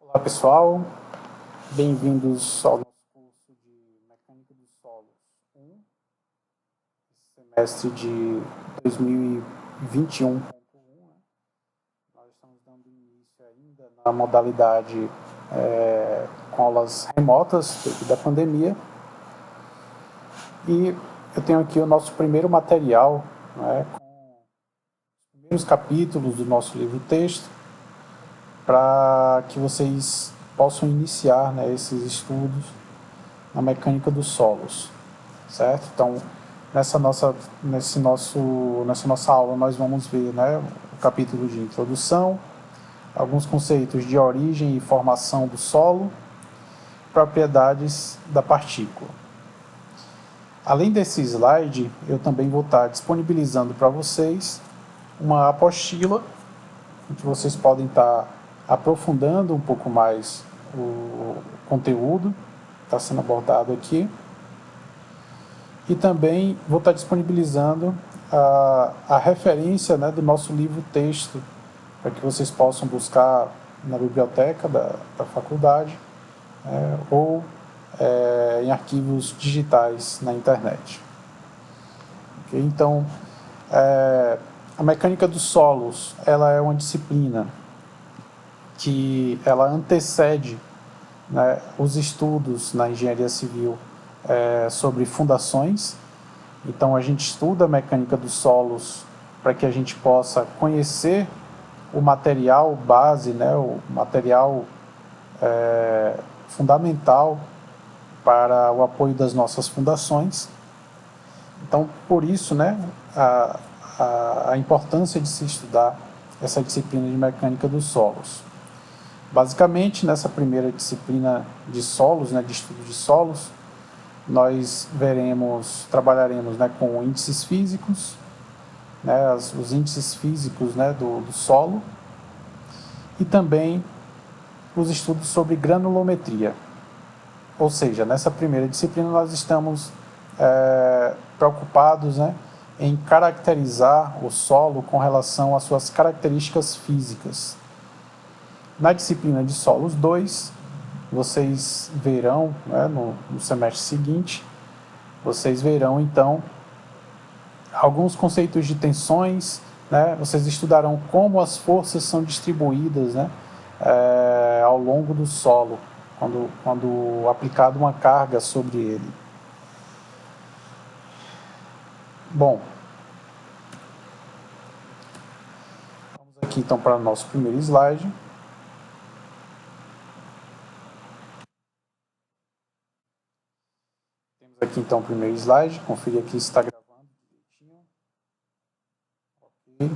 Olá pessoal, bem-vindos ao nosso curso de Mecânica dos Solos 1, semestre de 2021.1. Nós estamos dando início ainda na modalidade com aulas remotas devido à pandemia. E eu tenho aqui o nosso primeiro material, né, com os primeiros capítulos do nosso livro-texto, para que vocês possam iniciar, né, esses estudos na mecânica dos solos, certo? Então, nessa nossa aula nós vamos ver, né, o capítulo de introdução, alguns conceitos de origem e formação do solo, propriedades da partícula. Além desse slide, eu também vou estar disponibilizando para vocês uma apostila em que vocês podem estar aprofundando um pouco mais o conteúdo que está sendo abordado aqui. E também vou estar disponibilizando a referência, né, do nosso livro-texto, para que vocês possam buscar na biblioteca da faculdade ou em arquivos digitais na internet. Okay? Então, a mecânica dos solos, ela é uma disciplina que ela antecede, né, os estudos na engenharia civil sobre fundações. Então a gente estuda a mecânica dos solos para que a gente possa conhecer o material base, né, o material fundamental para o apoio das nossas fundações. Então, por isso, né, a importância de se estudar essa disciplina de mecânica dos solos. Basicamente, nessa primeira disciplina de solos, né, de estudo de solos, nós trabalharemos, né, com índices físicos, né, os índices físicos, né, do solo, e também os estudos sobre granulometria. Ou seja, nessa primeira disciplina nós estamos preocupados, né, em caracterizar o solo com relação às suas características físicas. Na disciplina de solos 2, vocês verão, né, no semestre seguinte, vocês verão então alguns conceitos de tensões, né, vocês estudarão como as forças são distribuídas, né, ao longo do solo, quando aplicada uma carga sobre ele. Bom, vamos aqui então para o nosso primeiro slide. Temos aqui então o primeiro slide, conferir aqui se está gravando direitinho. Ok.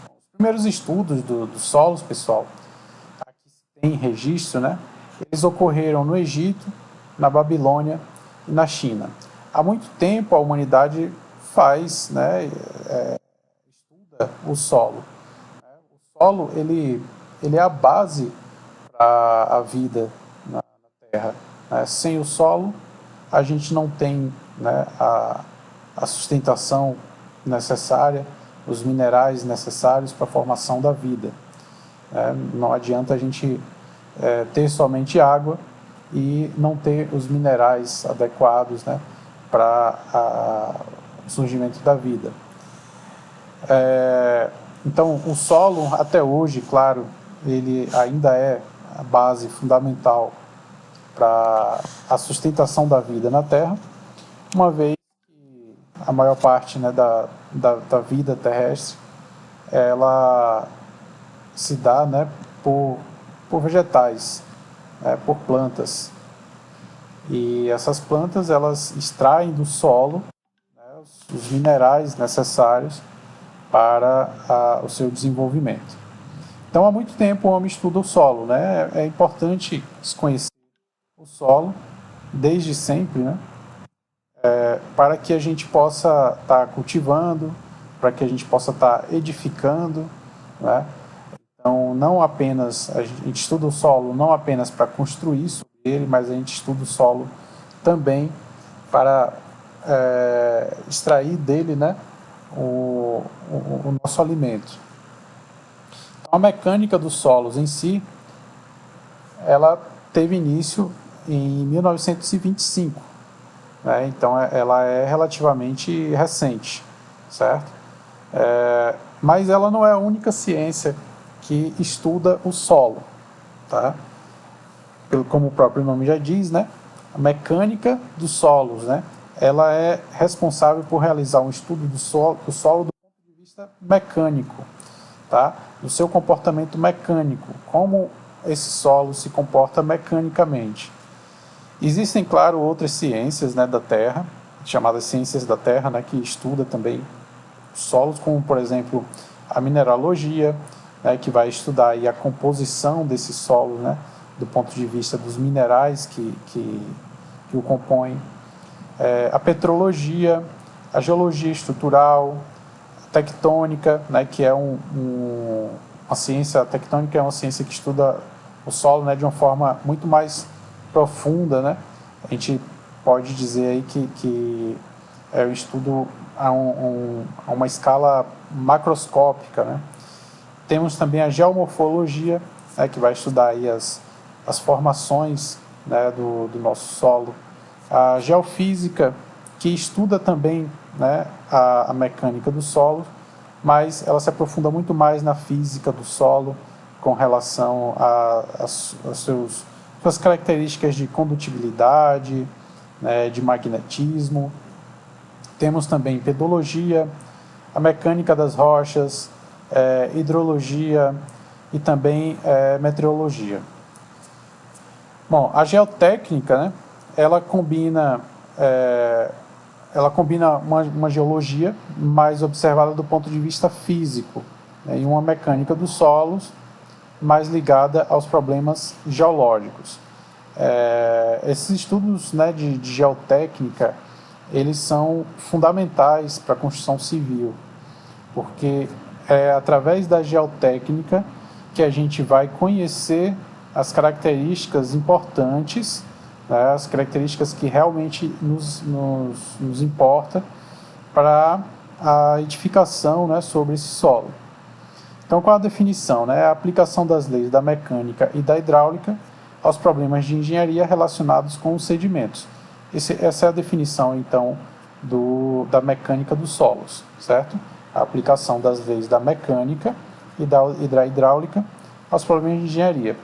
Bom, os primeiros estudos dos solos, pessoal, aqui se tem registro, né? Eles ocorreram no Egito, na Babilônia e na China. Há muito tempo a humanidade né, estuda o solo. O solo ele é a base para a vida na Terra. Sem o solo, a gente não tem, né, a sustentação necessária, os minerais necessários para a formação da vida. Não adianta a gente ter somente água e não ter os minerais adequados, né, para o surgimento da vida. Então, o solo, até hoje, claro, ele ainda é a base fundamental para a sustentação da vida na Terra, uma vez que a maior parte, né, da vida terrestre ela se dá, né, por vegetais, por plantas. E essas plantas elas extraem do solo, né, os minerais necessários para o seu desenvolvimento. Então, há muito tempo o homem estuda o solo, né? É importante se conhecer o solo desde sempre, né? Para que a gente possa estar cultivando, para que a gente possa estar edificando, né? Então, não apenas a gente estuda o solo não apenas para construir sobre ele, mas a gente estuda o solo também para extrair dele, né, o nosso alimento. A mecânica dos solos em si, ela teve início em 1925, né? Então ela é relativamente recente, certo? Mas ela não é a única ciência que estuda o solo, tá? Como o próprio nome já diz, né? A mecânica dos solos, né? Ela é responsável por realizar um estudo do solo do ponto de vista mecânico, tá? Do seu comportamento mecânico, como esse solo se comporta mecanicamente. Existem, claro, outras ciências, né, da Terra, chamadas ciências da Terra, né, que estuda também solos, como, por exemplo, a mineralogia, né, que vai estudar aí a composição desse solo, né, do ponto de vista dos minerais que o compõem, a petrologia, a geologia estrutural, a tectônica, né, que é uma ciência, a tectônica é uma ciência que estuda o solo, né, de uma forma muito mais profunda, né? A gente pode dizer aí que é o estudo a uma escala macroscópica, né? Temos também a geomorfologia, né, que vai estudar aí as formações, né, do nosso solo. A geofísica, que estuda também, né, a mecânica do solo, mas ela se aprofunda muito mais na física do solo com relação às suas características de condutibilidade, né, de magnetismo. Temos também pedologia, a mecânica das rochas, hidrologia e também meteorologia. Bom, a geotécnica, né, ela combina uma geologia mais observada do ponto de vista físico, né, e uma mecânica dos solos mais ligada aos problemas geológicos. Esses estudos, né, de geotécnica, eles são fundamentais para a construção civil, porque é através da geotécnica que a gente vai conhecer as características importantes, né, as características que realmente nos importa para a edificação, né, sobre esse solo. Então, qual a definição? Né? A aplicação das leis da mecânica e da hidráulica aos problemas de engenharia relacionados com os sedimentos. Essa é a definição, então, da mecânica dos solos, certo? A aplicação das leis da mecânica e da hidráulica aos problemas de engenharia.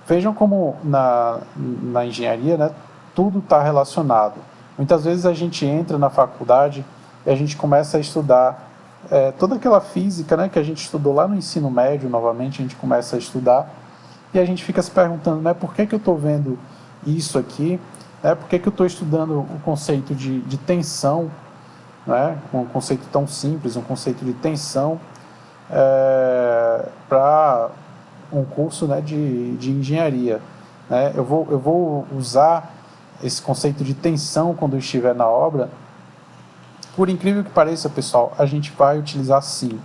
Vejam como na engenharia, né, tudo está relacionado. Muitas vezes a gente entra na faculdade e a gente começa a estudar toda aquela física, né, que a gente estudou lá no ensino médio, novamente a gente começa a estudar, e a gente fica se perguntando, né, por que eu estou vendo isso aqui, né, por que eu estou estudando o conceito de tensão, né, um conceito tão simples, um conceito de tensão, para um curso, né, de engenharia. Né? Eu vou usar esse conceito de tensão quando eu estiver na obra. Por incrível que pareça, pessoal, a gente vai utilizar sim,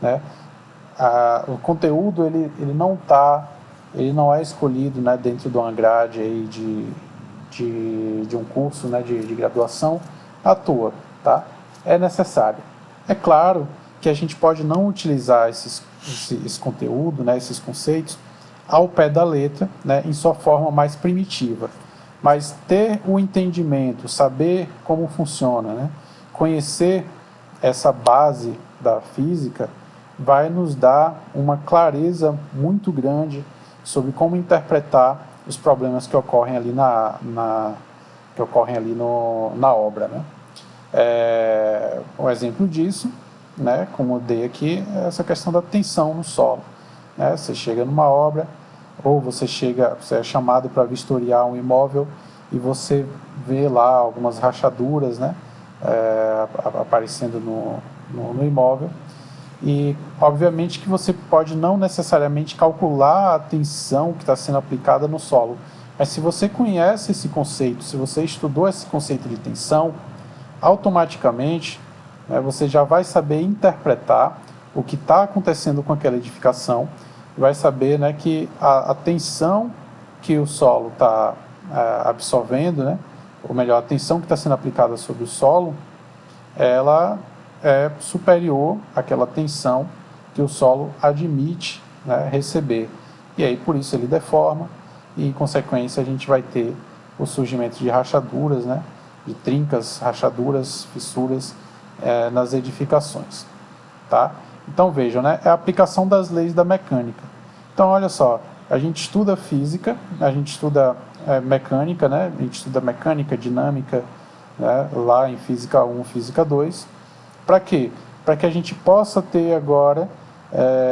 né? O conteúdo ele não é escolhido, né, dentro de uma grade aí de um curso, né, de graduação à toa, tá? É necessário. É claro que a gente pode não utilizar esse conteúdo, né, esses conceitos ao pé da letra, né, em sua forma mais primitiva, mas ter o entendimento, saber como funciona, né, conhecer essa base da física vai nos dar uma clareza muito grande sobre como interpretar os problemas que ocorrem ali na obra, né? Um exemplo disso, né, como eu dei aqui, é essa questão da tensão no solo. Né? Você chega numa obra, ou você é chamado para vistoriar um imóvel e você vê lá algumas rachaduras, né, aparecendo no imóvel. E, obviamente, que você pode não necessariamente calcular a tensão que está sendo aplicada no solo, mas se você conhece esse conceito, se você estudou esse conceito de tensão, automaticamente, né, você já vai saber interpretar o que está acontecendo com aquela edificação, vai saber, né, que a tensão que o solo está absorvendo, né, ou melhor, a tensão que está sendo aplicada sobre o solo, ela é superior àquela tensão que o solo admite, né, receber. E aí, por isso, ele deforma e, em consequência, a gente vai ter o surgimento de rachaduras, né, de trincas, rachaduras, fissuras nas edificações. Tá? Então, vejam, né, é a aplicação das leis da mecânica. Então, olha só, a gente estuda física, a gente estuda mecânica, né, a gente estuda mecânica, dinâmica, né, lá em Física 1, Física 2. Para quê? Para que a gente possa ter agora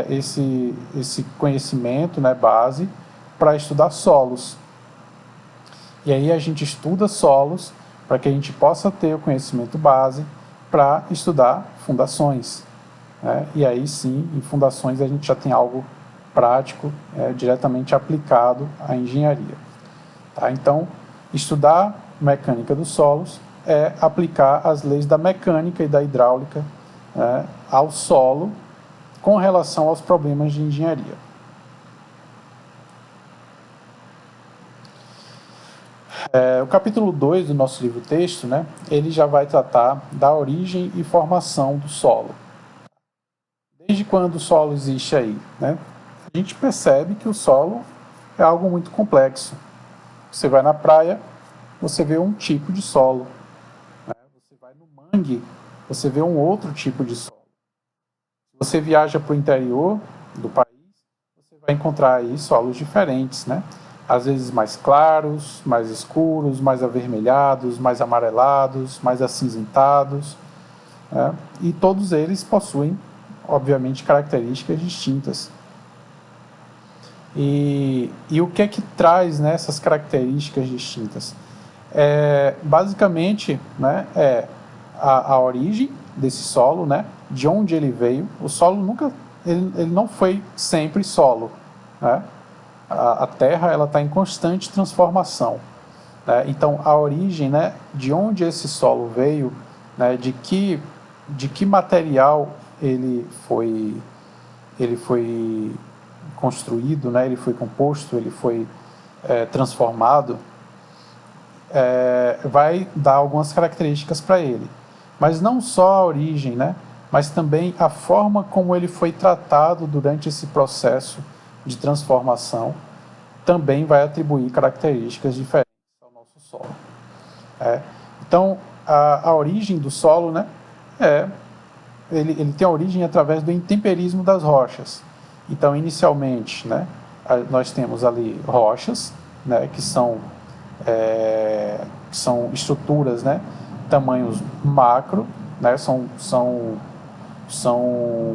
esse conhecimento, né, base para estudar solos. E aí a gente estuda solos para que a gente possa ter o conhecimento base para estudar fundações. Né? E aí sim, em fundações a gente já tem algo prático, diretamente aplicado à engenharia. Tá? Então, estudar mecânica dos solos é aplicar as leis da mecânica e da hidráulica, né, ao solo com relação aos problemas de engenharia. O capítulo 2 do nosso livro-texto, né, ele já vai tratar da origem e formação do solo. Desde quando o solo existe aí? Né? A gente percebe que o solo é algo muito complexo. Você vai na praia, você vê um tipo de solo. Né? Você vai no mangue, você vê um outro tipo de solo. Se você viaja para o interior do país, você vai encontrar aí solos diferentes, né? Às vezes mais claros, mais escuros, mais avermelhados, mais amarelados, mais acinzentados. Né? E todos eles possuem, obviamente, características distintas. E o que é que traz, né, essas características distintas? Basicamente, né, a origem desse solo, né, de onde ele veio. O solo nunca, ele não foi sempre solo. Né? A Terra ela está em constante transformação. Né? Então, a origem, né, de onde esse solo veio, né, de que material ele foi construído, né, ele foi composto, ele foi transformado, vai dar algumas características para ele. Mas não só a origem, né, mas também a forma como ele foi tratado durante esse processo de transformação também vai atribuir características diferentes ao nosso solo. Então, a origem do solo, né, ele tem a origem através do intemperismo das rochas. Então, inicialmente, né, nós temos ali rochas, né, que são estruturas, né, tamanhos macro, né, são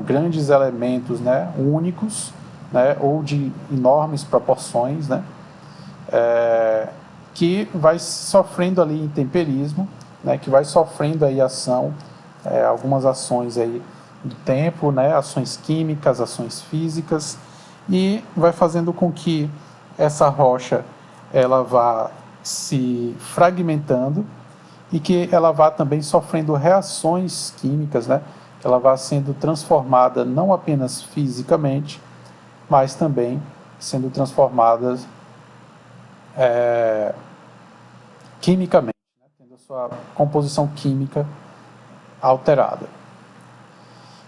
grandes elementos, né, únicos, né, ou de enormes proporções, né, que vai sofrendo ali intemperismo, né, que vai sofrendo aí ação, algumas ações aí do tempo, né, ações químicas, ações físicas, e vai fazendo com que essa rocha ela vá se fragmentando e que ela vá também sofrendo reações químicas, né, que ela vá sendo transformada não apenas fisicamente, mas também sendo transformada quimicamente, né, tendo a sua composição química alterada.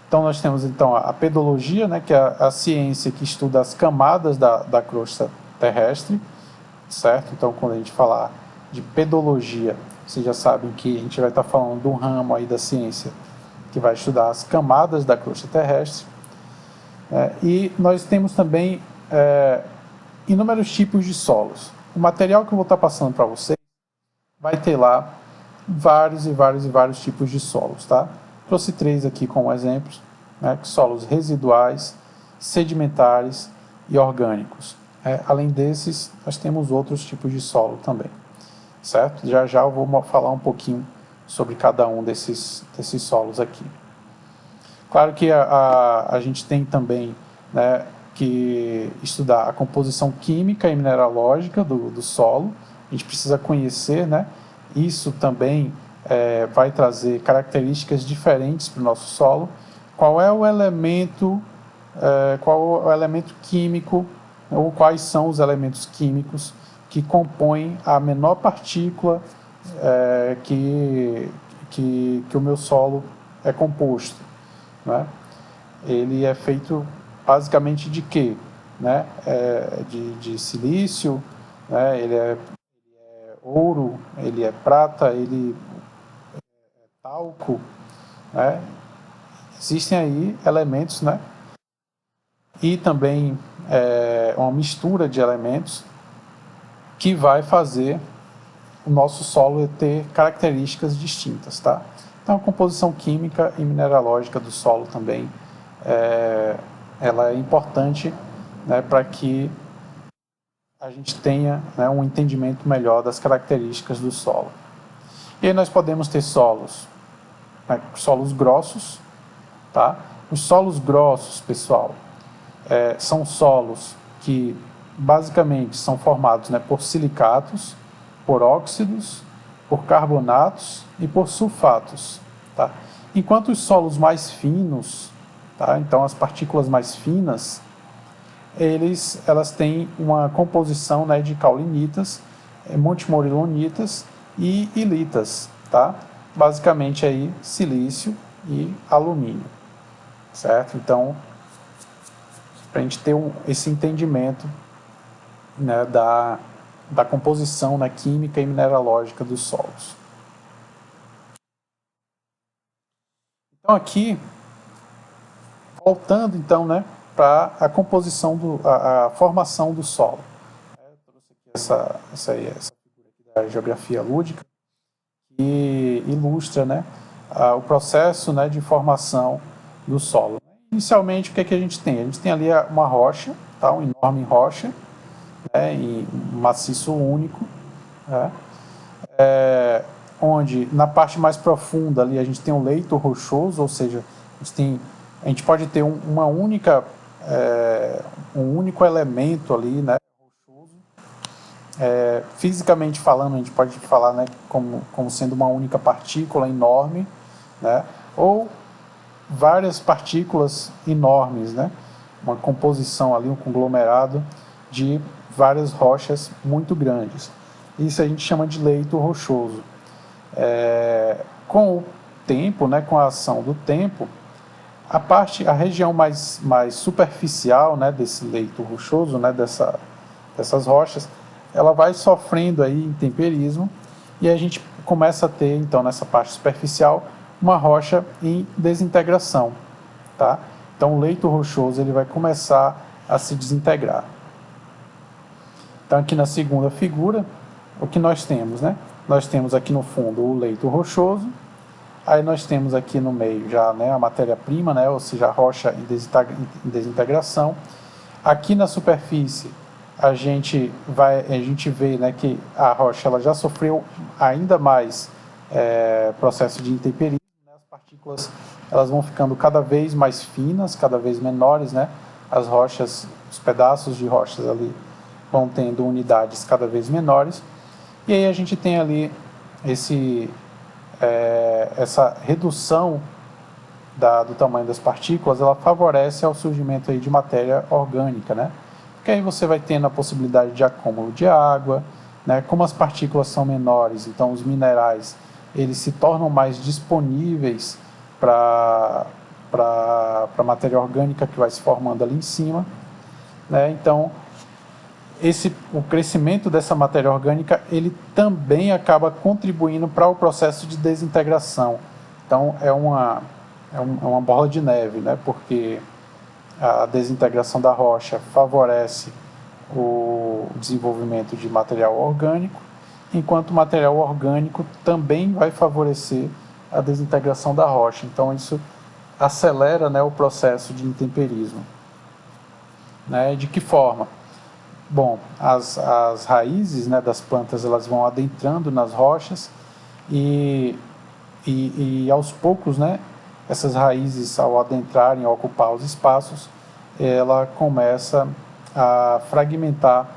Então nós temos então a pedologia, né, que é a ciência que estuda as camadas da crosta terrestre, certo? Então quando a gente falar de pedologia, vocês já sabem que a gente vai estar falando do ramo aí da ciência que vai estudar as camadas da crosta terrestre. E nós temos também inúmeros tipos de solos. O material que eu vou estar passando para vocês vai ter lá vários e vários e vários tipos de solos, tá? Trouxe 3 aqui como exemplos, né? Solos residuais, sedimentares e orgânicos. Além desses, nós temos outros tipos de solo também, certo? Já já eu vou falar um pouquinho sobre cada um desses solos aqui. Claro que a gente tem também, né, que estudar a composição química e mineralógica do solo. A gente precisa conhecer, né? Isso também vai trazer características diferentes para o nosso solo. Qual é o elemento químico, ou quais são os elementos químicos que compõem a menor partícula que o meu solo é composto. Né? ele é feito basicamente de quê? Né? De silício, né? Ele é ouro, ele é prata, ele é talco, né? Existem aí elementos, né? E também uma mistura de elementos que vai fazer o nosso solo ter características distintas, tá? Então, a composição química e mineralógica do solo também ela é importante, né, para que a gente tenha, né, um entendimento melhor das características do solo. E aí nós podemos ter solos, né, solos grossos, tá? Os solos grossos, pessoal, são solos que basicamente são formados, né, por silicatos, por óxidos, por carbonatos e por sulfatos, tá? Enquanto os solos mais finos, tá? Então as partículas mais finas, elas têm uma composição, né, de caulinitas, montemorilonitas e ilitas, tá? Basicamente aí silício e alumínio, certo? Então, para a gente ter esse entendimento, né, da composição, né, química e mineralógica dos solos. Então aqui, voltando então, né, para a composição, a formação do solo. Eu trouxe aqui essa figura aqui da geografia lúdica, que ilustra, né, o processo, né, de formação do solo. Inicialmente, o que é que a gente tem? A gente tem ali uma rocha, tá, uma enorme rocha, né, em um maciço único, né, onde na parte mais profunda ali a gente tem um leito rochoso, ou seja, a gente pode ter um único elemento ali, né, rochoso. Fisicamente falando, a gente pode falar, né, como sendo uma única partícula enorme, né, ou várias partículas enormes, né, uma composição ali, um conglomerado de várias rochas muito grandes. Isso a gente chama de leito rochoso. Com o tempo, né, com a ação do tempo, a região mais superficial, né, desse leito rochoso, né, dessas rochas, ela vai sofrendo aí intemperismo e a gente começa a ter, então, nessa parte superficial, uma rocha em desintegração, tá? Então, o leito rochoso ele vai começar a se desintegrar. Então, aqui na segunda figura, o que nós temos, né? Nós temos aqui no fundo o leito rochoso, aí nós temos aqui no meio já, né, a matéria-prima, né, ou seja, a rocha em desintegração. Aqui na superfície a gente vê, né, que a rocha ela já sofreu ainda mais processo de intemperismo, né? As partículas elas vão ficando cada vez mais finas, cada vez menores, né? As rochas, os pedaços de rochas ali vão tendo unidades cada vez menores, e aí a gente tem ali essa redução do tamanho das partículas, ela favorece ao surgimento aí de matéria orgânica, né? Porque aí você vai tendo a possibilidade de acúmulo de água, né? Como as partículas são menores, então os minerais eles se tornam mais disponíveis para a matéria orgânica que vai se formando ali em cima, né? Então o crescimento dessa matéria orgânica ele também acaba contribuindo para o processo de desintegração. Então é uma bola de neve, né? Porque a desintegração da rocha favorece o desenvolvimento de material orgânico, enquanto o material orgânico também vai favorecer a desintegração da rocha. Então isso acelera, né, o processo de intemperismo. Né? De que forma? Bom, as raízes, né, das plantas elas vão adentrando nas rochas e aos poucos, né, essas raízes ao adentrarem, ao ocupar os espaços, ela começa a fragmentar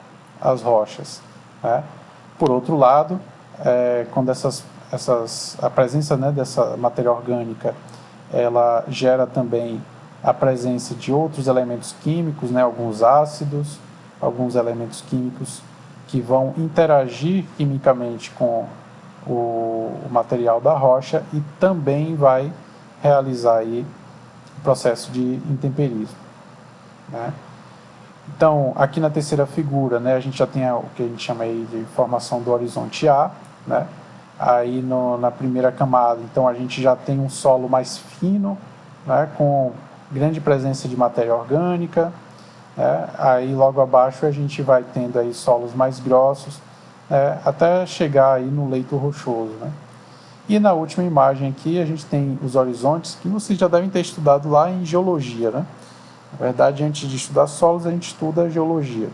as rochas. Né? Por outro lado, quando a presença, né, dessa matéria orgânica ela gera também a presença de outros elementos químicos, né, alguns ácidos, alguns elementos químicos que vão interagir quimicamente com o material da rocha e também vai realizar aí processo de intemperismo, né? Então, aqui na terceira figura, né, a gente já tem o que a gente chama aí de formação do horizonte A, né? Aí na primeira camada, então a gente já tem um solo mais fino, né, com grande presença de matéria orgânica, né? Aí logo abaixo a gente vai tendo aí solos mais grossos, né, até chegar aí no leito rochoso, né? E na última imagem aqui a gente tem os horizontes, que vocês já devem ter estudado lá em geologia, né? Na verdade, antes de estudar solos, a gente estuda geologia.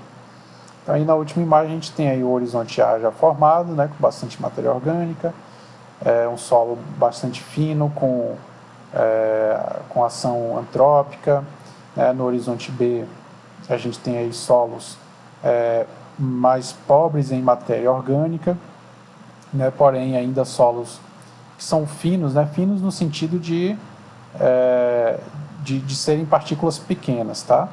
Então, aí na última imagem a gente tem aí o horizonte A já formado, né, com bastante matéria orgânica, um solo bastante fino, com ação antrópica, né? No horizonte B a gente tem aí solos mais pobres em matéria orgânica, né? Porém ainda solos que são finos, né? Finos no sentido de serem partículas pequenas, tá?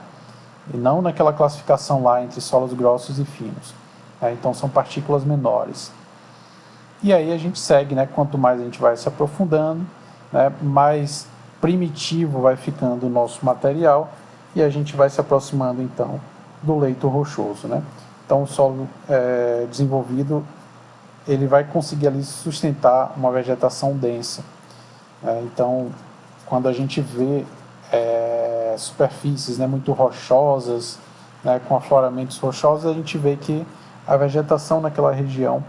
E não naquela classificação lá entre solos grossos e finos. Então são partículas menores. E aí a gente segue, né? Quanto mais a gente vai se aprofundando, né, mais primitivo vai ficando o nosso material e a gente vai se aproximando então do leito rochoso, né? Então o solo desenvolvido ele vai conseguir ali sustentar uma vegetação densa. Então, quando a gente vê superfícies, né, muito rochosas, né, com afloramentos rochosos, a gente vê que a vegetação naquela região,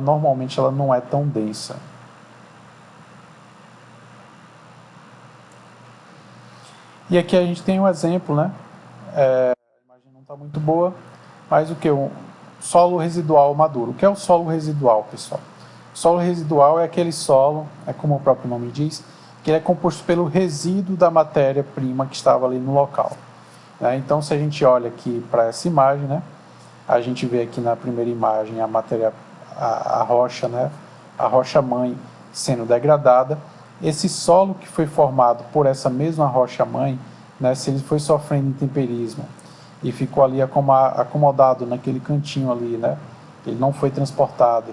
normalmente ela não é tão densa. E aqui a gente tem um exemplo, né? A imagem não está muito boa, mas o que? Solo residual maduro. O que é o solo residual, pessoal? O solo residual é aquele solo, como o próprio nome diz, que ele é composto pelo resíduo da matéria-prima que estava ali no local. Então, se a gente olha aqui para essa imagem, né, a gente vê aqui na primeira imagem a rocha, né, a rocha-mãe sendo degradada. Esse solo que foi formado por essa mesma rocha-mãe, né, se ele foi sofrendo intemperismo e ficou ali acomodado naquele cantinho ali, né, ele não foi transportado,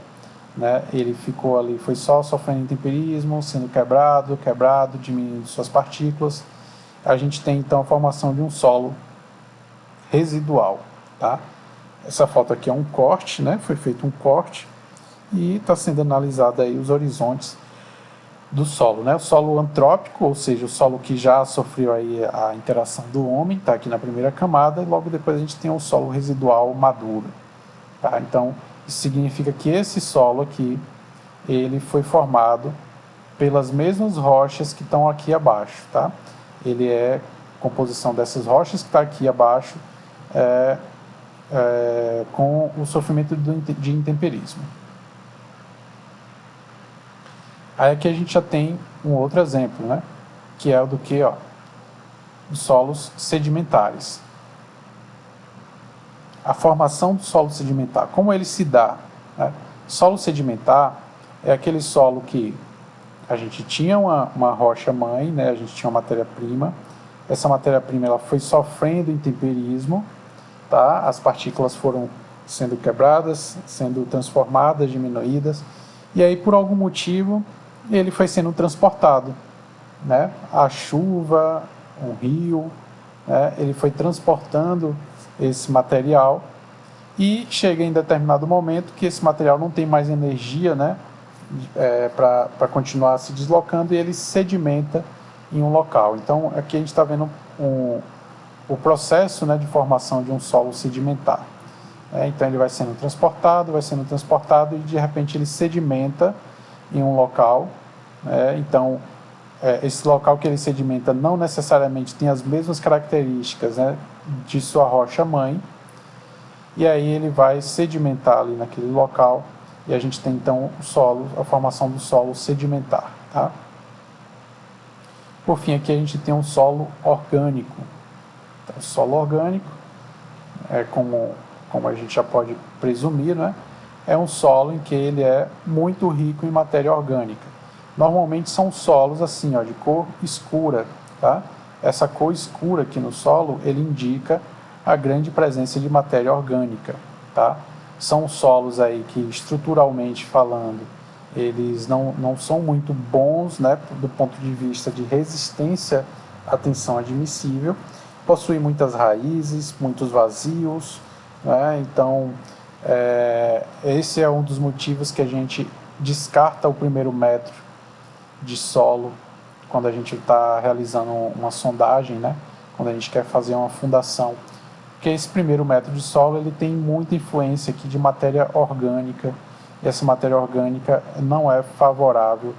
né, ele ficou ali, foi só sofrendo intemperismo, sendo quebrado, diminuindo suas partículas, a gente tem então a formação de um solo residual, tá? Essa foto aqui é um corte, né, foi feito um corte e está sendo analisado aí os horizontes do solo, né? O solo antrópico, ou seja, o solo que já sofreu aí a interação do homem, está aqui na primeira camada, e logo depois a gente tem o solo residual maduro, tá? Então, isso significa que esse solo aqui, ele foi formado pelas mesmas rochas que estão aqui abaixo, tá? Ele é composição dessas rochas que está aqui abaixo, com o sofrimento de intemperismo. Aí aqui a gente já tem um outro exemplo, né? Que é o do que, dos solos sedimentares. A formação do solo sedimentar, como ele se dá, né? Solo sedimentar é aquele solo que a gente tinha uma rocha-mãe, né? A gente tinha uma matéria-prima. Essa matéria-prima ela foi sofrendo intemperismo, tá? As partículas foram sendo quebradas, sendo transformadas, diminuídas, e aí por algum motivo ele foi sendo transportado, né? A chuva, um rio, né? Ele foi transportando esse material e chega em determinado momento que esse material não tem mais energia, né? Para continuar se deslocando, e ele sedimenta em um local. Então aqui a gente está vendo o processo, né, de formação de um solo sedimentar. Então ele vai sendo transportado e de repente ele sedimenta em um local. Então esse local que ele sedimenta não necessariamente tem as mesmas características, né, de sua rocha-mãe, e aí ele vai sedimentar ali naquele local e a gente tem então a formação do solo sedimentar, tá? Por fim, aqui a gente tem um solo orgânico. Então, o solo orgânico, como a gente já pode presumir, né, é um solo em que ele é muito rico em matéria orgânica. Normalmente são solos assim, de cor escura, tá? Essa cor escura aqui no solo, ele indica a grande presença de matéria orgânica, tá? São solos aí que, estruturalmente falando, eles não são muito bons, né, do ponto de vista de resistência a tensão admissível, possui muitas raízes, muitos vazios, né? Então, esse é um dos motivos que a gente descarta o primeiro metro de solo quando a gente está realizando uma sondagem, né? Quando a gente quer fazer uma fundação. Porque esse primeiro metro de solo ele tem muita influência aqui de matéria orgânica, e essa matéria orgânica não é favorável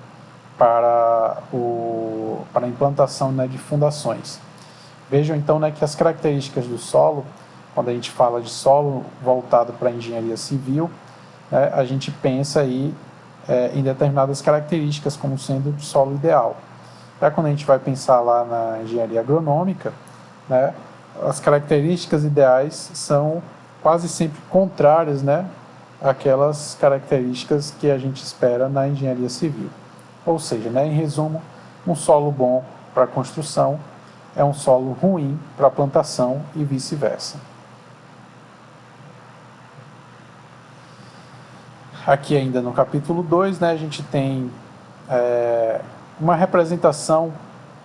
para a implantação, né, de fundações. Vejam então, né, que as características do solo, quando a gente fala de solo voltado para a engenharia civil, né, a gente pensa aí em determinadas características como sendo de solo ideal. Já quando a gente vai pensar lá na engenharia agronômica, né, as características ideais são quase sempre contrárias, né, àquelas características que a gente espera na engenharia civil. Ou seja, né, em resumo, um solo bom para construção é um solo ruim para plantação e vice-versa. Aqui ainda no capítulo 2, né, a gente tem uma representação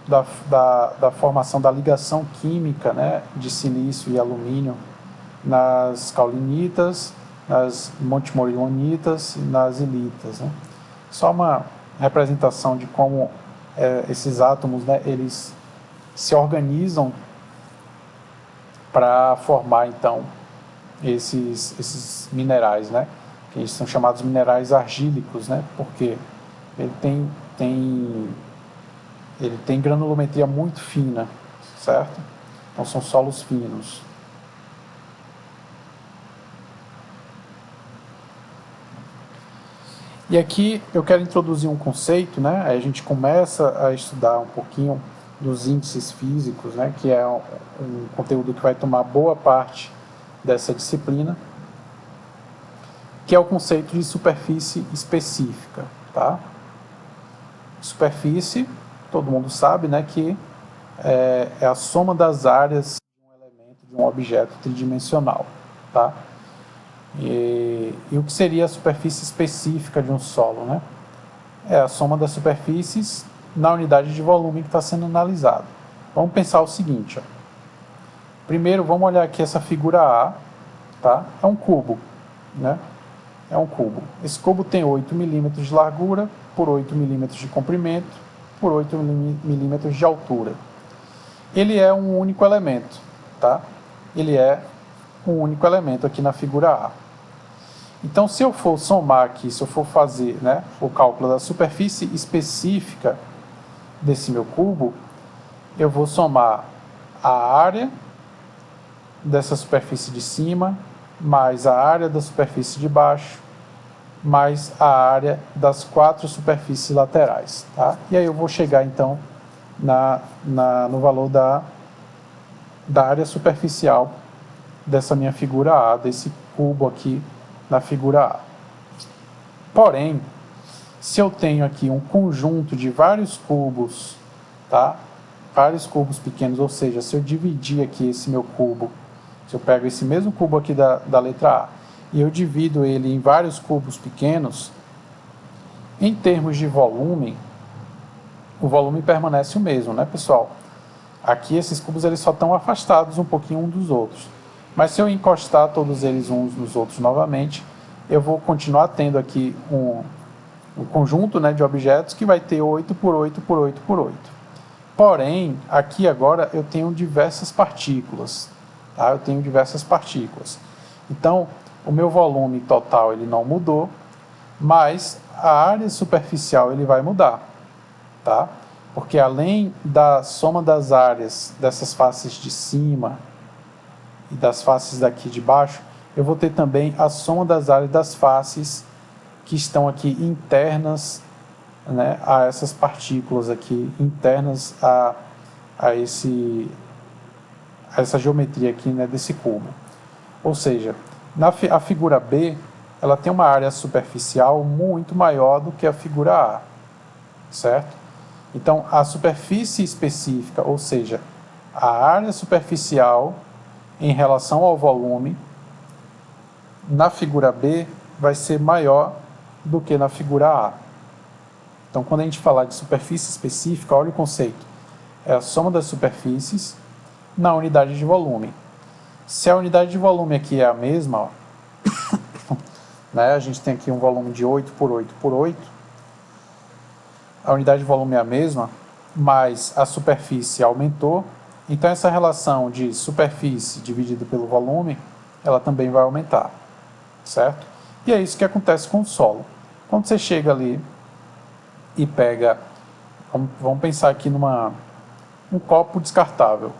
da formação da ligação química, né, de silício e alumínio nas caulinitas, nas montemorillonitas e nas ilitas, né. Só uma representação de como esses átomos, né, eles se organizam para formar então esses minerais, né, que são chamados minerais argílicos, né, porque ele tem granulometria muito fina, certo? Então são solos finos. E aqui eu quero introduzir um conceito, né? Aí a gente começa a estudar um pouquinho dos índices físicos, né? Que é um conteúdo que vai tomar boa parte dessa disciplina, que é o conceito de superfície específica, tá? Superfície, todo mundo sabe, né? Que é a soma das áreas de um elemento, de um objeto tridimensional, tá? E o que seria a superfície específica de um solo, né? É a soma das superfícies na unidade de volume que está sendo analisado. Vamos pensar o seguinte, ó. Primeiro, vamos olhar aqui essa figura A, tá? É um cubo, né? É um cubo. Esse cubo tem 8 milímetros de largura por 8 milímetros de comprimento por 8 milímetros de altura. Ele é um único elemento, tá? Ele é um único elemento aqui na figura A. Então, se eu for somar aqui, se eu for fazer, né, o cálculo da superfície específica desse meu cubo, eu vou somar a área dessa superfície de cima, mais a área da superfície de baixo, mais a área das 4 superfícies laterais. Tá? E aí eu vou chegar, então, no valor da área superficial dessa minha figura A, desse cubo aqui na figura A. Porém, se eu tenho aqui um conjunto de vários cubos, tá? Vários cubos pequenos, ou seja, se eu dividir aqui esse meu cubo, se eu pego esse mesmo cubo aqui da letra A e eu divido ele em vários cubos pequenos, em termos de volume, o volume permanece o mesmo, né, pessoal? Aqui esses cubos eles só estão afastados um pouquinho uns dos outros. Mas se eu encostar todos eles uns nos outros novamente, eu vou continuar tendo aqui um conjunto, né, de objetos que vai ter 8 por 8 por 8 por 8. Porém, aqui agora eu tenho diversas partículas. Tá? Eu tenho diversas partículas. Então, o meu volume total ele não mudou, mas a área superficial ele vai mudar. Tá? Porque além da soma das áreas dessas faces de cima e das faces daqui de baixo, eu vou ter também a soma das áreas das faces que estão aqui internas, né, a essas partículas aqui, internas a essa geometria aqui, né, desse cubo. Ou seja, a figura B, ela tem uma área superficial muito maior do que a figura A, certo? Então, a superfície específica, ou seja, a área superficial em relação ao volume, na figura B, vai ser maior do que na figura A. Então, quando a gente falar de superfície específica, olha o conceito. é a soma das superfícies na unidade de volume. Se a unidade de volume aqui é a mesma, ó, né, a gente tem aqui um volume de 8 por 8 por 8, a unidade de volume é a mesma, mas a superfície aumentou, então essa relação de superfície dividida pelo volume, ela também vai aumentar, certo? E é isso que acontece com o solo. Quando você chega ali e pega, vamos pensar aqui um copo descartável,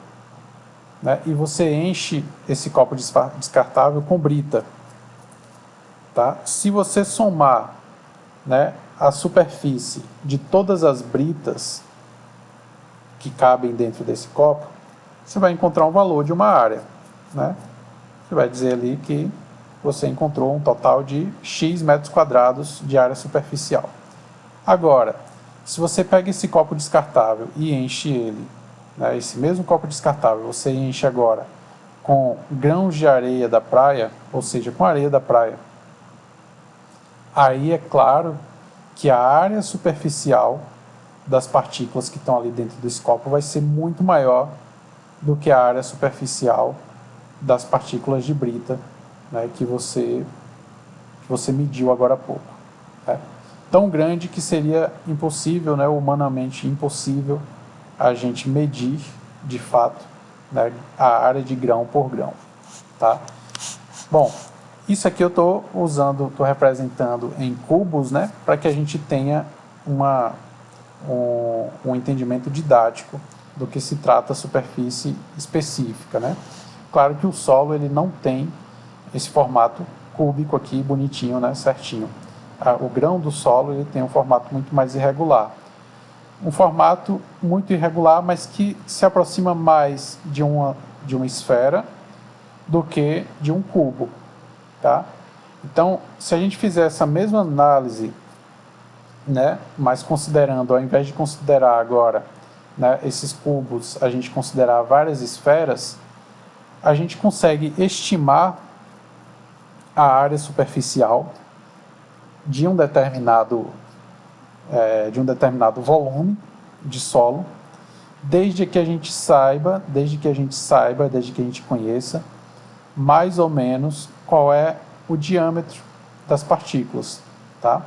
né? E você enche esse copo descartável com brita, tá? Se você somar, né, a superfície de todas as britas que cabem dentro desse copo, você vai encontrar um valor de uma área, né? Você vai dizer ali que você encontrou um total de X metros quadrados de área superficial. Agora, se você pega esse copo descartável e enche ele, né, esse mesmo copo descartável, você enche agora com grãos de areia da praia, ou seja, com areia da praia, aí é claro que a área superficial das partículas que estão ali dentro desse copo vai ser muito maior do que a área superficial das partículas de brita, né, que você mediu agora há pouco, né? Tão grande que seria impossível, né, humanamente impossível, a gente medir de fato, né, a área de grão por grão, tá? Bom, isso aqui eu estou representando em cubos, né, para que a gente tenha um entendimento didático do que se trata a superfície específica, né? Claro que o solo ele não tem esse formato cúbico aqui, bonitinho, né, certinho. O grão do solo ele tem um formato muito mais irregular. Um formato muito irregular, mas que se aproxima mais de uma esfera do que de um cubo, tá? Então, se a gente fizer essa mesma análise, né, mas considerando, ao invés de considerar agora, né, esses cubos, a gente considerar várias esferas, a gente consegue estimar a área superficial de um determinado volume de solo, desde que a gente conheça mais ou menos qual é o diâmetro das partículas, tá?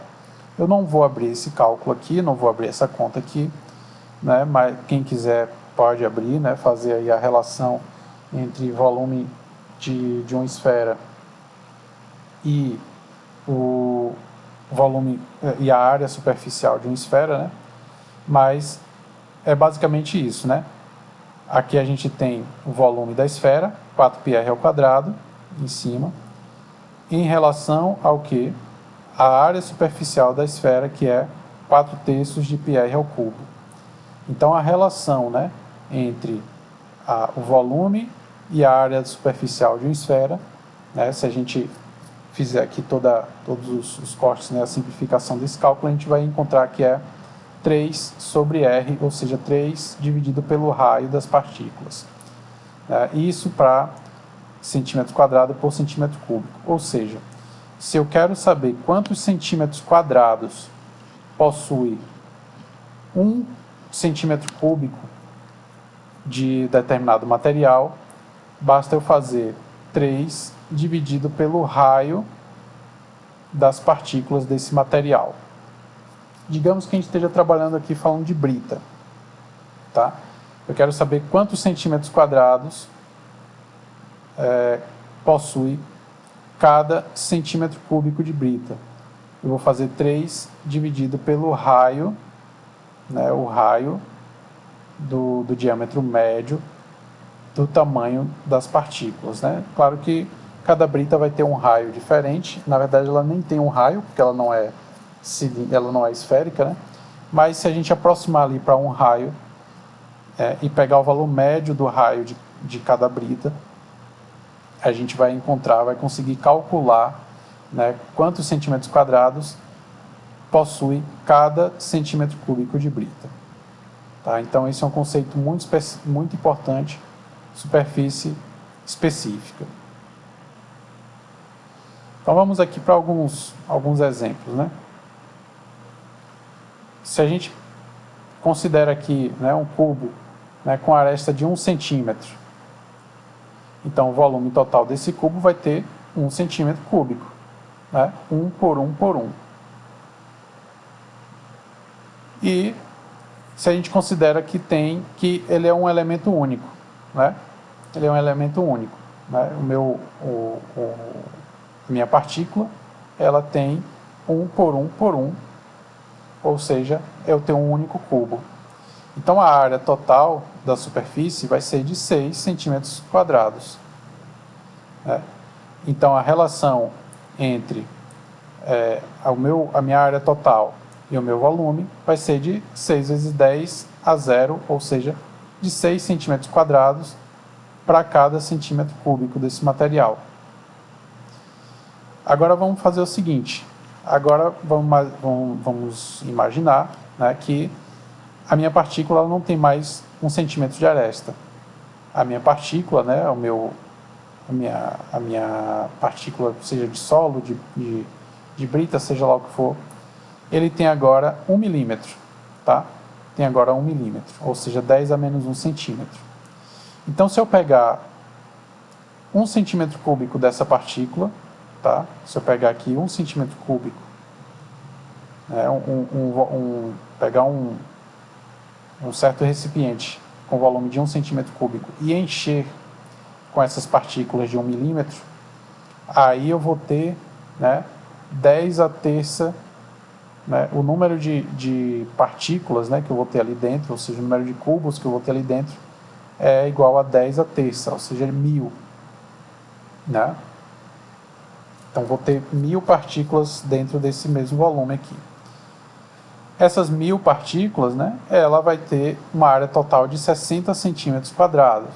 Eu não vou abrir esse cálculo aqui, não vou abrir essa conta aqui, né? Mas quem quiser pode abrir, né? Fazer aí a relação entre volume de uma esfera e o volume e a área superficial de uma esfera, né? Mas é basicamente isso, né? Aqui a gente tem o volume da esfera, 4πr ao quadrado, em cima, em relação ao que? A área superficial da esfera, que é 4/3 de πr ao cubo. Então a relação, né, entre o volume e a área superficial de uma esfera, né, se a gente fizer aqui todos os cortes, né, a simplificação desse cálculo, a gente vai encontrar que é 3 sobre R, ou seja, 3 dividido pelo raio das partículas. Isso para centímetro quadrado por centímetro cúbico. Ou seja, se eu quero saber quantos centímetros quadrados possui 1 centímetro cúbico de determinado material, basta eu fazer 3 dividido pelo raio das partículas desse material. Digamos que a gente esteja trabalhando aqui falando de brita, tá? Eu quero saber quantos centímetros quadrados possui cada centímetro cúbico de brita. Eu vou fazer 3 dividido pelo raio, né, o raio do diâmetro médio do tamanho das partículas, né? Claro que cada brita vai ter um raio diferente. Na verdade, ela nem tem um raio, porque ela não é esférica, né? Mas se a gente aproximar ali para um raio e pegar o valor médio do raio de cada brita, a gente vai conseguir calcular, né, quantos centímetros quadrados possui cada centímetro cúbico de brita. Tá? Então, esse é um conceito muito importante, superfície específica. Então, vamos aqui para alguns exemplos, né? Se a gente considera aqui, né, um cubo né, com aresta de 1 centímetro. Então o volume total desse cubo vai ter 1 centímetro cúbico, né, 1 por 1 por 1. E se a gente considera que ele é um elemento único, né, ele é um elemento único, né, a minha partícula, ela tem 1 por 1 por 1, ou seja, eu tenho um único cubo. Então a área total da superfície vai ser de 6 centímetros quadrados. Né? Então a relação entre a minha área total e o meu volume vai ser de 6 vezes 10 a 0, ou seja, de 6 centímetros quadrados para cada centímetro cúbico desse material. Agora vamos fazer o seguinte, agora vamos imaginar, né, que a minha partícula não tem mais 1 centímetro de aresta. A minha partícula, né, a minha partícula, seja de solo, de brita, seja lá o que for, ele tem agora 1 milímetro, tá? Tem agora 1 milímetro, ou seja, 10 a menos 1 centímetro. Então, se eu pegar 1 centímetro cúbico dessa partícula, tá? Se eu pegar aqui 1 centímetro cúbico, né, pegar um certo recipiente com volume de 1 centímetro cúbico e encher com essas partículas de 1 milímetro, aí eu vou ter, né, 10 a terça, né, o número de partículas, né, que eu vou ter ali dentro, ou seja, o número de cubos que eu vou ter ali dentro, é igual a 10 a terça, ou seja, 1000. Né? Então vou ter 1000 partículas dentro desse mesmo volume aqui. Essas 1000 partículas, né, ela vai ter uma área total de 60 centímetros quadrados.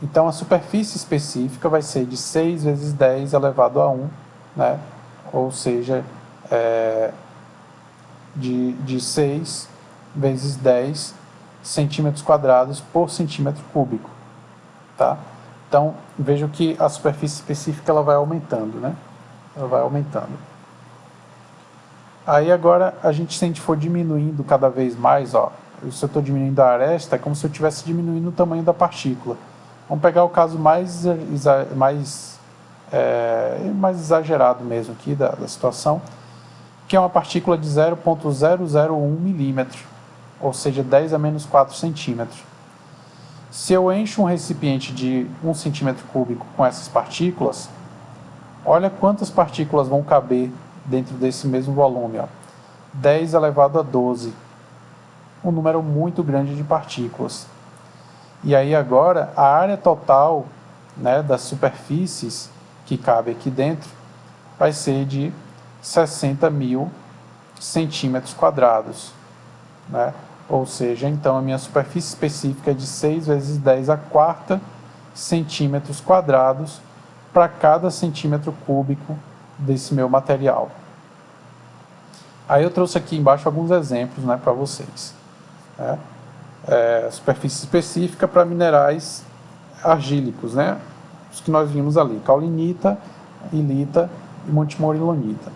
Então a superfície específica vai ser de 6 vezes 10 elevado a 1, né, ou seja, de 6 vezes 10 centímetros quadrados por centímetro cúbico. Tá? Então vejo que a superfície específica ela vai aumentando, né? Ela vai aumentando. Aí agora, se a gente for diminuindo cada vez mais, ó, se eu estou diminuindo a aresta, é como se eu estivesse diminuindo o tamanho da partícula. Vamos pegar o caso mais exagerado mesmo aqui da situação, que é uma partícula de 0,001 milímetro, ou seja, 10 a menos 4 centímetros. Se eu encho um recipiente de 1 centímetro cúbico com essas partículas, olha quantas partículas vão caber dentro desse mesmo volume. Ó. 10 elevado a 12. Um número muito grande de partículas. E aí agora, a área total, né, das superfícies que cabe aqui dentro vai ser de 60.000 centímetros quadrados. Né? Ou seja, então a minha superfície específica é de 6 vezes 10 a quarta centímetros quadrados para cada centímetro cúbico desse meu material. Aí eu trouxe aqui embaixo alguns exemplos, né, para vocês. Né? Superfície específica para minerais argílicos, né? Os que nós vimos ali, caulinita, ilita e montemorilonita.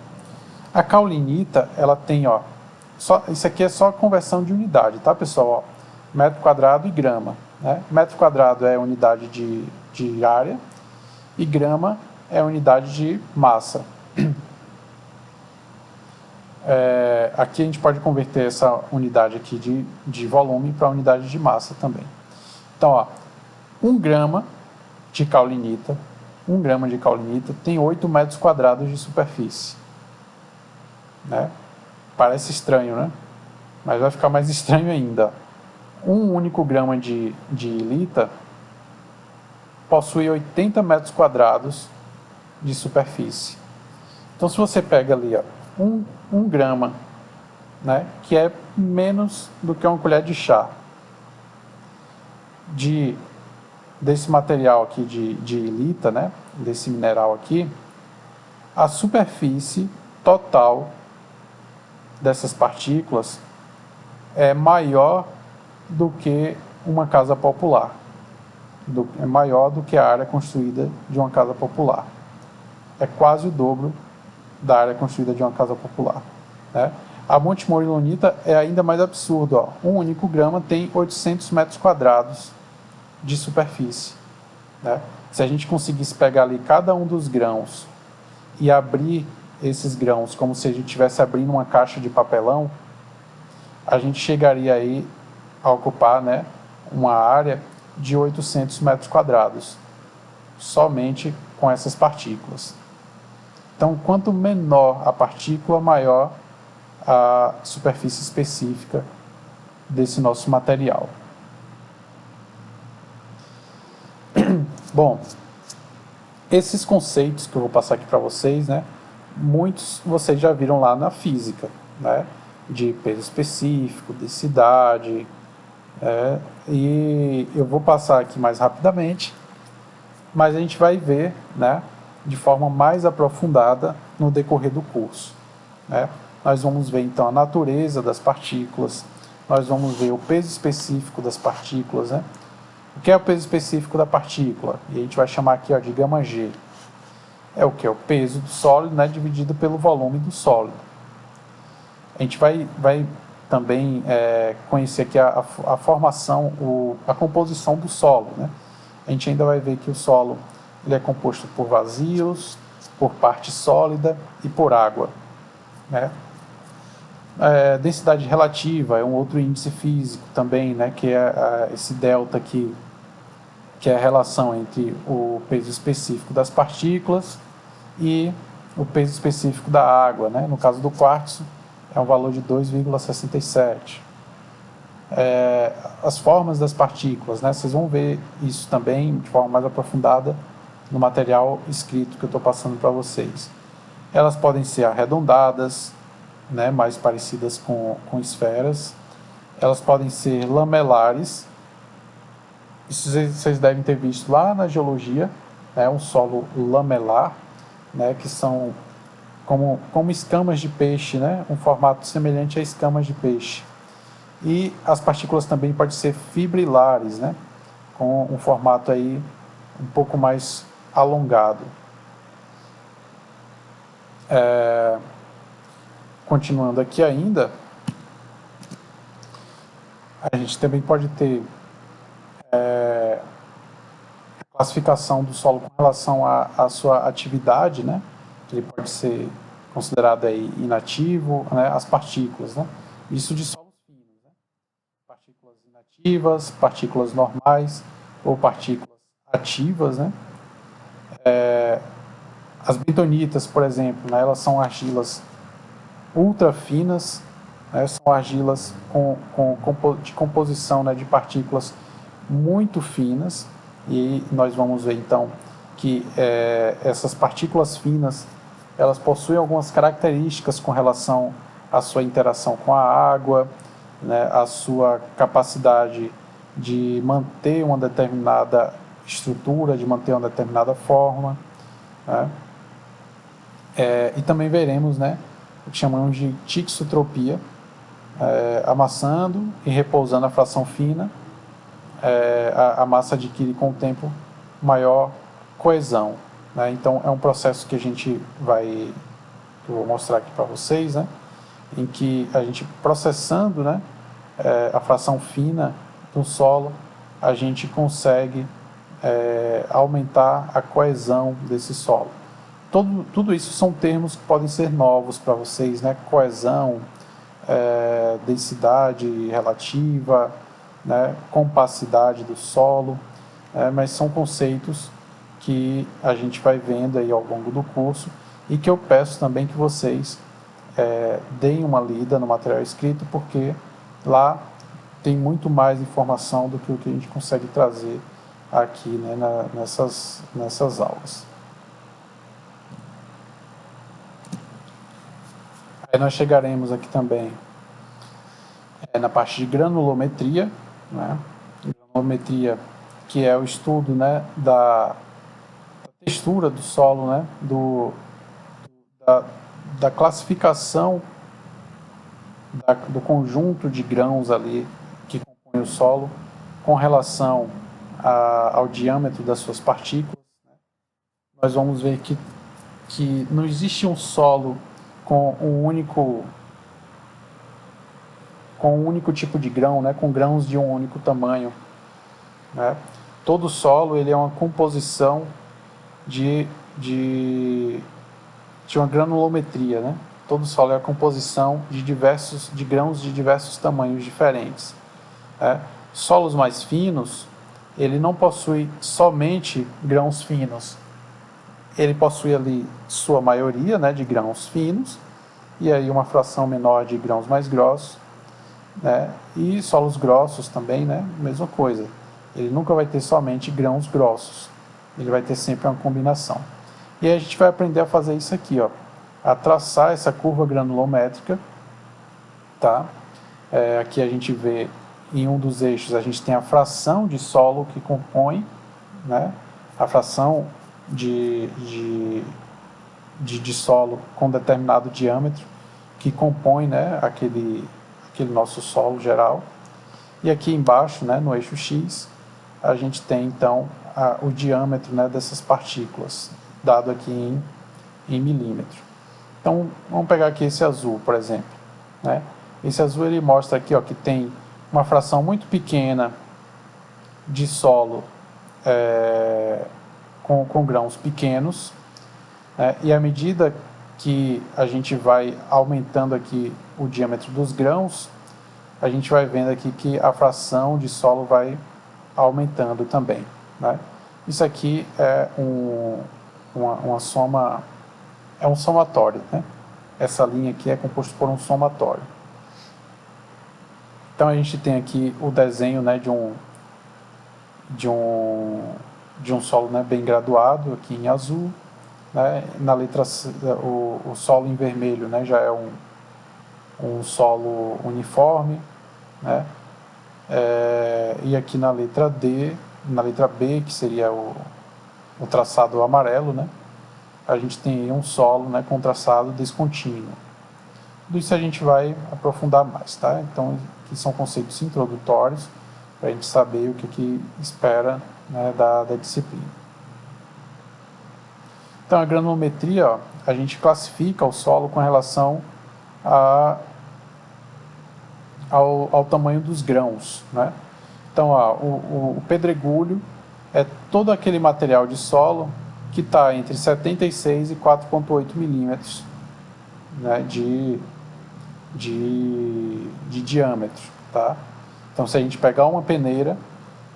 A caulinita, ela tem, ó, isso aqui é só a conversão de unidade, tá, pessoal? Ó, metro quadrado e grama. Né? Metro quadrado é unidade de área e grama é unidade de massa. Aqui a gente pode converter essa unidade aqui de volume para unidade de massa também. Então, ó, 1 grama de caulinita tem 8 metros quadrados de superfície. Né? Parece estranho, né? Mas vai ficar mais estranho ainda. 1 único grama de ilita possui 80 metros quadrados de superfície. Então, se você pega ali, ó, 1 grama, né, que é menos do que uma colher de chá desse material aqui de ilita, né, desse mineral aqui, a superfície total dessas partículas é maior do que uma casa popular, é maior do que a área construída de uma casa popular. É quase o dobro da área construída de uma casa popular. Né? A Monte Morilonita é ainda mais absurdo. Ó. Um único grama tem 800 metros quadrados de superfície. Né? Se a gente conseguisse pegar ali cada um dos grãos e abrir esses grãos como se a gente estivesse abrindo uma caixa de papelão, a gente chegaria aí a ocupar, né, uma área de 800 metros quadrados, somente com essas partículas. Então, quanto menor a partícula, maior a superfície específica desse nosso material. Bom, esses conceitos que eu vou passar aqui para vocês, né, muitos vocês já viram lá na física, né, de peso específico, densidade, e eu vou passar aqui mais rapidamente, mas a gente vai ver, né, de forma mais aprofundada no decorrer do curso. Né? Nós vamos ver então a natureza das partículas, nós vamos ver o peso específico das partículas. Né? O que é o peso específico da partícula? E a gente vai chamar aqui, ó, de gama G. É o que? É o peso do sólido, né, dividido pelo volume do sólido. A gente vai também conhecer aqui a formação, a composição do solo. Né? A gente ainda vai ver que o solo ele é composto por vazios, por parte sólida e por água. Né? Densidade relativa é um outro índice físico também, né? Que é esse delta aqui, que é a relação entre o peso específico das partículas e o peso específico da água. Né? No caso do quartzo, é um valor de 2,67. As formas das partículas, né? Vocês vão ver isso também de forma mais aprofundada no material escrito que eu estou passando para vocês. Elas podem ser arredondadas, né, mais parecidas com esferas. Elas podem ser lamelares. Isso vocês devem ter visto lá na geologia, né, um solo lamelar, né, que são como escamas de peixe, né, um formato semelhante a escamas de peixe. E as partículas também podem ser fibrilares, né, com um formato aí um pouco mais alongado. Continuando aqui ainda, a gente também pode ter a classificação do solo com relação à sua atividade, né? Ele pode ser considerado aí inativo, né? As partículas, né? Isso de solos finos, né? Partículas inativas, partículas normais ou partículas ativas, né? As bentonitas, por exemplo, né, elas são argilas ultra finas, né, são argilas de composição, né, de partículas muito finas, e nós vamos ver então que essas partículas finas elas possuem algumas características com relação à sua interação com a água, né, a sua capacidade de manter uma determinada estrutura, de manter uma determinada forma. Né? E também veremos, né, o que chamamos de tixotropia, amassando e repousando a fração fina, a massa adquire com o tempo maior coesão. Né? Então é um processo que que eu vou mostrar aqui para vocês, né, em que a gente processando, né, a fração fina do solo, a gente consegue aumentar a coesão desse solo. Tudo isso são termos que podem ser novos para vocês, né? Coesão, densidade relativa, né? Compacidade do solo, mas são conceitos que a gente vai vendo aí ao longo do curso e que eu peço também que vocês deem uma lida no material escrito, porque lá tem muito mais informação do que o que a gente consegue trazer aqui, né, nessas aulas. Aí nós chegaremos aqui também na parte de granulometria, né? Granulometria, que é o estudo, né, da textura do solo, né, da classificação do conjunto de grãos ali que compõem o solo com relação ao diâmetro das suas partículas. Nós vamos ver que não existe um solo com um único com um único tipo de grão, né, com grãos de um único tamanho, né? Todo solo ele é uma composição de uma granulometria, né? Todo solo é a composição de grãos de diversos tamanhos diferentes, né? Solos mais finos, ele não possui somente grãos finos, ele possui ali sua maioria, né, de grãos finos, e aí uma fração menor de grãos mais grossos, né? E solos grossos também, né? Mesma coisa. Ele nunca vai ter somente grãos grossos, ele vai ter sempre uma combinação. E aí a gente vai aprender a fazer isso aqui, ó, a traçar essa curva granulométrica, tá? Aqui a gente vê em um dos eixos a gente tem a fração de solo que compõe, né, a fração de solo com determinado diâmetro que compõe, né, aquele nosso solo geral. E aqui embaixo, né, no eixo X, a gente tem então o diâmetro, né, dessas partículas, dado aqui em milímetro. Então vamos pegar aqui esse azul, por exemplo, né? Esse azul ele mostra aqui, ó, que tem uma fração muito pequena de solo com grãos pequenos, né? E à medida que a gente vai aumentando aqui o diâmetro dos grãos, a gente vai vendo aqui que a fração de solo vai aumentando também, né? Isso aqui é uma soma, é um somatório, né? Essa linha aqui é composta por um somatório. Então a gente tem aqui o desenho, né, de um solo, né, bem graduado aqui em azul, né? Na letra C, o solo em vermelho, né, já é um solo uniforme, né? E aqui na letra D, na letra B, que seria o traçado amarelo, né, a gente tem um solo, né, com traçado descontínuo. Tudo isso a gente vai aprofundar mais, tá? Então, aqui são conceitos introdutórios para a gente saber o que espera, né, da disciplina. Então, a granulometria, ó, a gente classifica o solo com relação ao tamanho dos grãos, né? Então, ó, o pedregulho é todo aquele material de solo que está entre 76 e 4,8 milímetros, né, de diâmetro, tá? Então, se a gente pegar uma peneira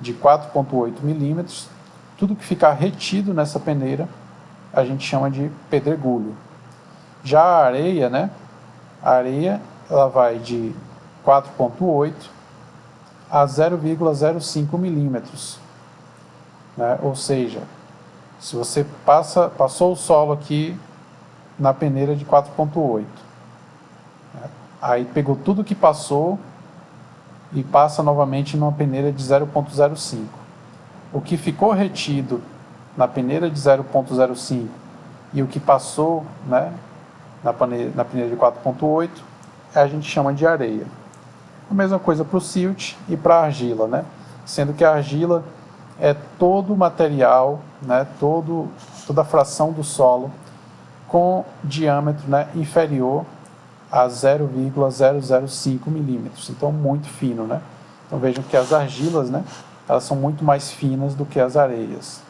de 4,8 milímetros, tudo que ficar retido nessa peneira a gente chama de pedregulho. Já a areia, né? A areia ela vai de 4,8 a 0,05 milímetros, né? Ou seja, se você passou o solo aqui na peneira de 4,8, né? Aí pegou tudo que passou e passa novamente numa peneira de 0,05. O que ficou retido na peneira de 0,05 e o que passou, né, na peneira de 4,8 a gente chama de areia. A mesma coisa para o silt e para a argila, né? Sendo que a argila é todo o material, né, toda a fração do solo com diâmetro, né, inferior a 0,005 milímetros. Então, muito fino, né? Então, vejam que as argilas, né, elas são muito mais finas do que as areias.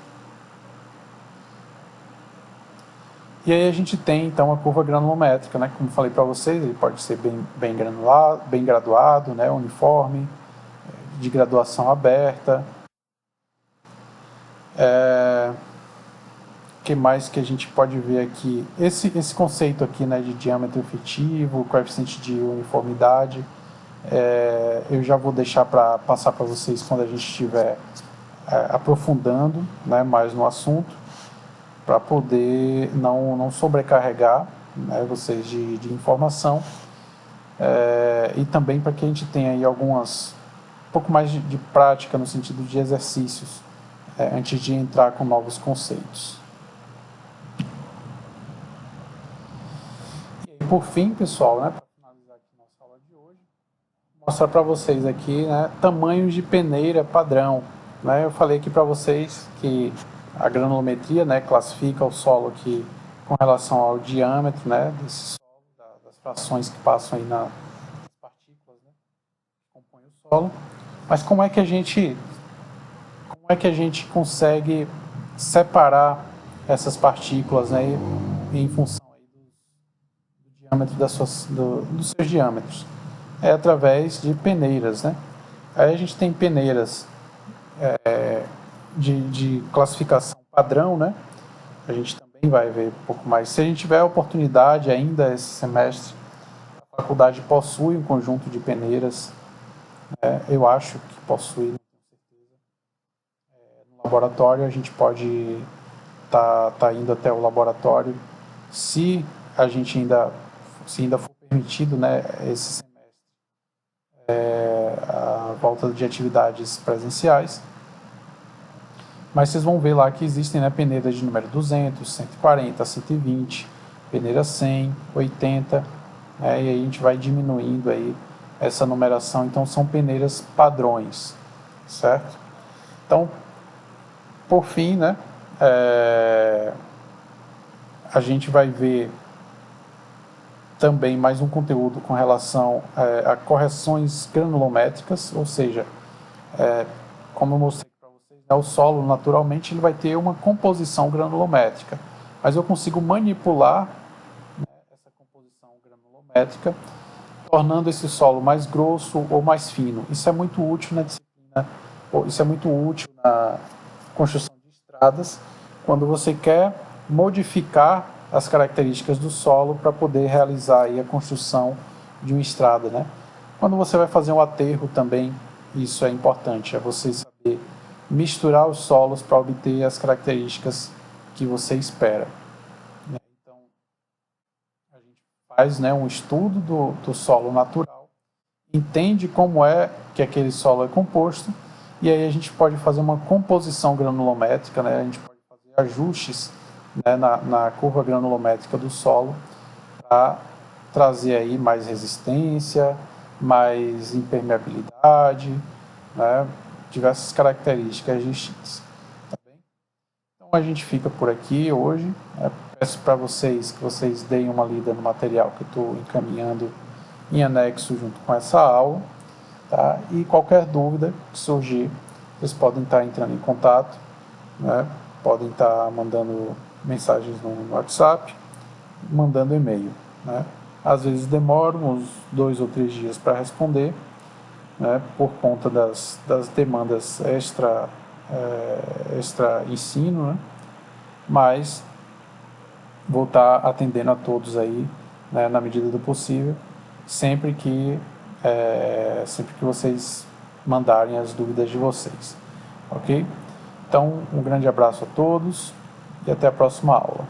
E aí a gente tem, então, a curva granulométrica, né? Como falei para vocês, ele pode ser bem granulado, bem graduado, né? Uniforme, de graduação aberta. O que mais que a gente pode ver aqui? Esse conceito aqui, né, de diâmetro efetivo, coeficiente de uniformidade, eu já vou deixar para passar para vocês quando a gente estiver aprofundando, né, mais no assunto, para poder não sobrecarregar, né, vocês de informação, e também para que a gente tenha aí um pouco mais de prática no sentido de exercícios, antes de entrar com novos conceitos. E por fim, pessoal, né, para finalizar aqui nossa aula de hoje, vou mostrar para vocês aqui, né, tamanhos de peneira padrão, né? Eu falei aqui para vocês que a granulometria, né, classifica o solo aqui com relação ao diâmetro, né, desse solo, das frações que passam aí nas partículas, né? solo. Mas como é que a gente consegue separar essas partículas, né, em função aí do diâmetro dos seus diâmetros? É através de peneiras, né? Aí a gente tem peneiras de classificação padrão, né? A gente também vai ver um pouco mais. Se a gente tiver a oportunidade ainda esse semestre, a faculdade possui um conjunto de peneiras, eu acho que possui, não tenho certeza. No laboratório a gente pode tá indo até o laboratório, se a gente ainda for permitido, né, esse semestre, a volta de atividades presenciais. Mas vocês vão ver lá que existem, né, peneiras de número 200, 140, 120, peneira 100, 80, né, e aí a gente vai diminuindo aí essa numeração. Então são peneiras padrões, certo? Então, por fim, né, a gente vai ver também mais um conteúdo com relação a correções granulométricas, ou seja, como eu mostrei para vocês, né, o solo naturalmente ele vai ter uma composição granulométrica, mas eu consigo manipular, né, essa composição granulométrica, tornando esse solo mais grosso ou mais fino. Isso é muito útil na disciplina, isso é muito útil na construção de estradas, quando você quer modificar as características do solo para poder realizar aí a construção de uma estrada, né? Quando você vai fazer um aterro também, isso é importante, é você saber misturar os solos para obter as características que você espera. Então, a gente faz, né, um estudo do solo natural, entende como é que aquele solo é composto, e aí a gente pode fazer uma composição granulométrica, né, a gente pode fazer ajustes, né, na curva granulométrica do solo para trazer aí mais resistência, mais impermeabilidade, né, diversas características distintas. Tá bem? Então a gente fica por aqui hoje. Peço para vocês que vocês deem uma lida no material que eu estou encaminhando em anexo junto com essa aula. Tá? E qualquer dúvida que surgir, vocês podem estar entrando em contato, né? Podem estar mandando mensagens no WhatsApp, mandando e-mail, né? Às vezes demora uns 2 ou 3 dias para responder, né? Por conta das demandas extra ensino, né? Mas vou estar atendendo a todos aí, né, na medida do possível, sempre que vocês mandarem as dúvidas de vocês, ok? Então, um grande abraço a todos e até a próxima aula.